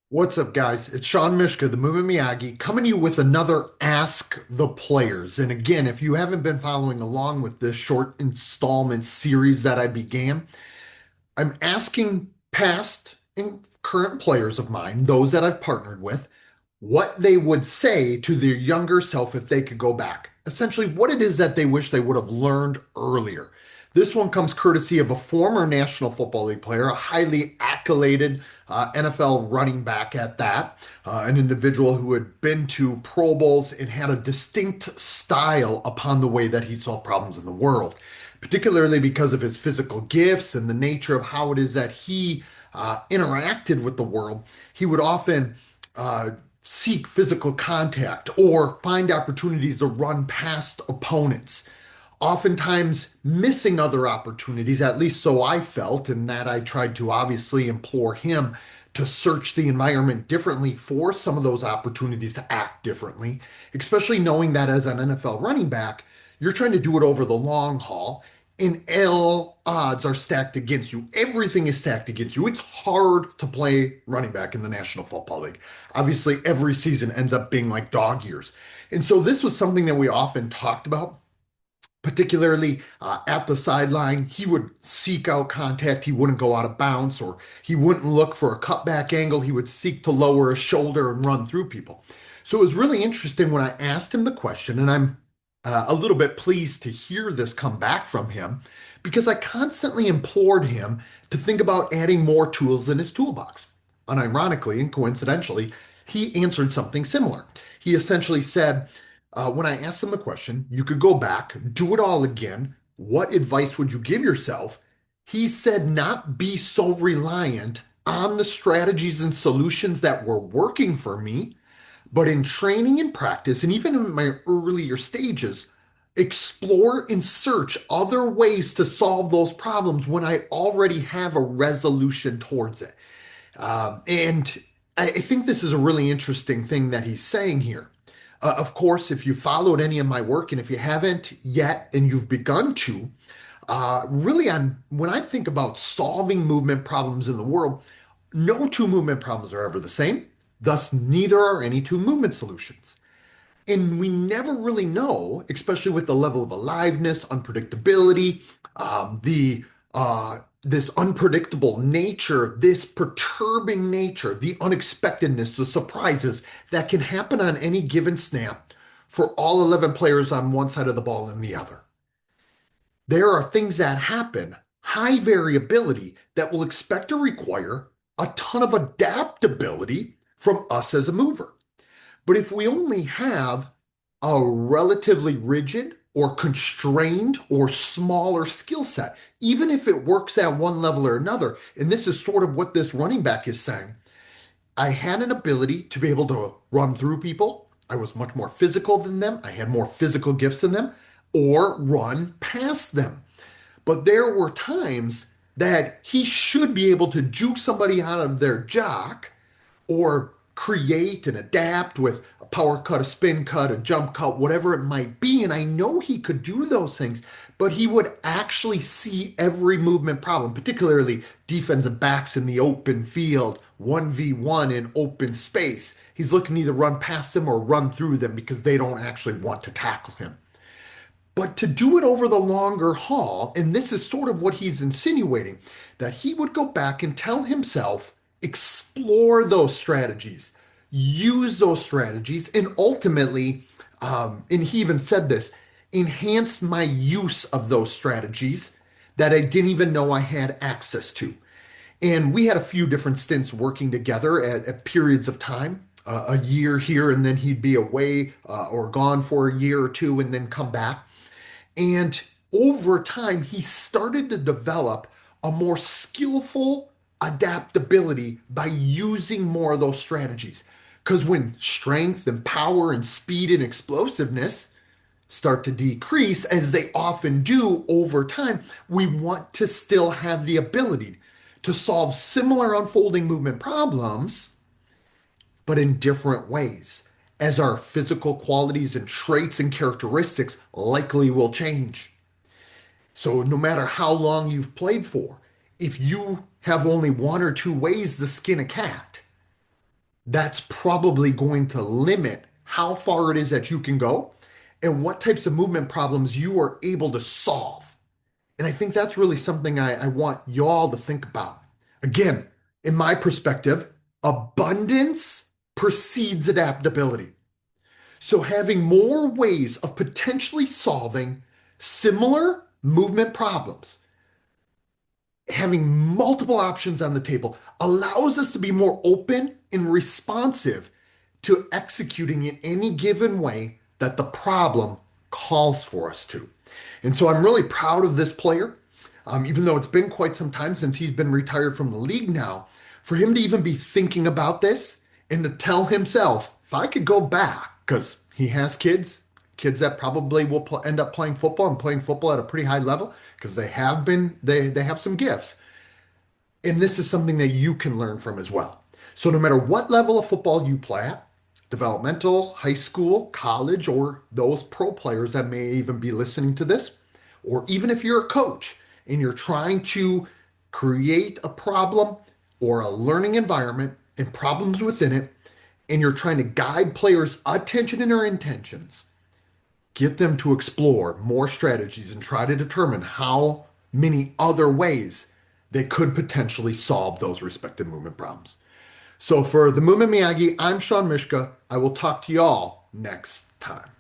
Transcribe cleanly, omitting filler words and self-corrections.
What's up, guys? It's Shawn Myszka, the movement Miyagi, coming to you with another Ask the Players. And again, if you haven't been following along with this short installment series that I began, I'm asking past and current players of mine, those that I've partnered with, what they would say to their younger self if they could go back. Essentially, what it is that they wish they would have learned earlier. This one comes courtesy of a former National Football League player, a highly accoladed NFL running back at that, an individual who had been to Pro Bowls and had a distinct style upon the way that he solved problems in the world, particularly because of his physical gifts and the nature of how it is that he interacted with the world. He would often uh, seek physical contact or find opportunities to run past opponents, oftentimes missing other opportunities, at least so I felt, and that I tried to obviously implore him to search the environment differently for some of those opportunities to act differently, especially knowing that as an NFL running back, you're trying to do it over the long haul. And all odds are stacked against you. Everything is stacked against you. It's hard to play running back in the National Football League. Obviously, every season ends up being like dog years. And so, this was something that we often talked about, particularly at the sideline. He would seek out contact. He wouldn't go out of bounds, or he wouldn't look for a cutback angle. He would seek to lower his shoulder and run through people. So it was really interesting when I asked him the question, and I'm a little bit pleased to hear this come back from him because I constantly implored him to think about adding more tools in his toolbox. Unironically and coincidentally, he answered something similar. He essentially said, when I asked him the question, you could go back, do it all again. What advice would you give yourself? He said, not be so reliant on the strategies and solutions that were working for me, but in training and practice, and even in my earlier stages, explore and search other ways to solve those problems when I already have a resolution towards it. And I think this is a really interesting thing that he's saying here. Of course, if you followed any of my work, and if you haven't yet and you've begun to, really, when I think about solving movement problems in the world, no two movement problems are ever the same. Thus, neither are any two movement solutions. And we never really know, especially with the level of aliveness, unpredictability, the this unpredictable nature, this perturbing nature, the unexpectedness, the surprises that can happen on any given snap for all 11 players on one side of the ball and the other. There are things that happen, high variability, that will expect to require a ton of adaptability from us as a mover. But if we only have a relatively rigid or constrained or smaller skill set, even if it works at one level or another, and this is sort of what this running back is saying, I had an ability to be able to run through people. I was much more physical than them. I had more physical gifts than them, or run past them. But there were times that he should be able to juke somebody out of their jock or create and adapt with a power cut, a spin cut, a jump cut, whatever it might be. And I know he could do those things, but he would actually see every movement problem, particularly defensive backs in the open field, 1v1 in open space. He's looking to either run past them or run through them because they don't actually want to tackle him. But to do it over the longer haul, and this is sort of what he's insinuating, that he would go back and tell himself, explore those strategies, use those strategies, and ultimately, and he even said this, enhance my use of those strategies that I didn't even know I had access to. And we had a few different stints working together at periods of time, a year here, and then he'd be away or gone for a year or two and then come back. And over time, he started to develop a more skillful adaptability by using more of those strategies. Because when strength and power and speed and explosiveness start to decrease, as they often do over time, we want to still have the ability to solve similar unfolding movement problems, but in different ways, as our physical qualities and traits and characteristics likely will change. So, no matter how long you've played for, if you have only one or two ways to skin a cat, that's probably going to limit how far it is that you can go and what types of movement problems you are able to solve. And I think that's really something I want y'all to think about. Again, in my perspective, abundance precedes adaptability. So having more ways of potentially solving similar movement problems, having multiple options on the table allows us to be more open and responsive to executing in any given way that the problem calls for us to. And so I'm really proud of this player, even though it's been quite some time since he's been retired from the league now, for him to even be thinking about this and to tell himself, if I could go back, because he has kids that probably will end up playing football and playing football at a pretty high level because they have some gifts. And this is something that you can learn from as well. So no matter what level of football you play at, developmental, high school, college, or those pro players that may even be listening to this, or even if you're a coach and you're trying to create a problem or a learning environment and problems within it, and you're trying to guide players' attention and their intentions, get them to explore more strategies and try to determine how many other ways they could potentially solve those respective movement problems. So for the Movement Miyagi, I'm Shawn Myszka. I will talk to y'all next time.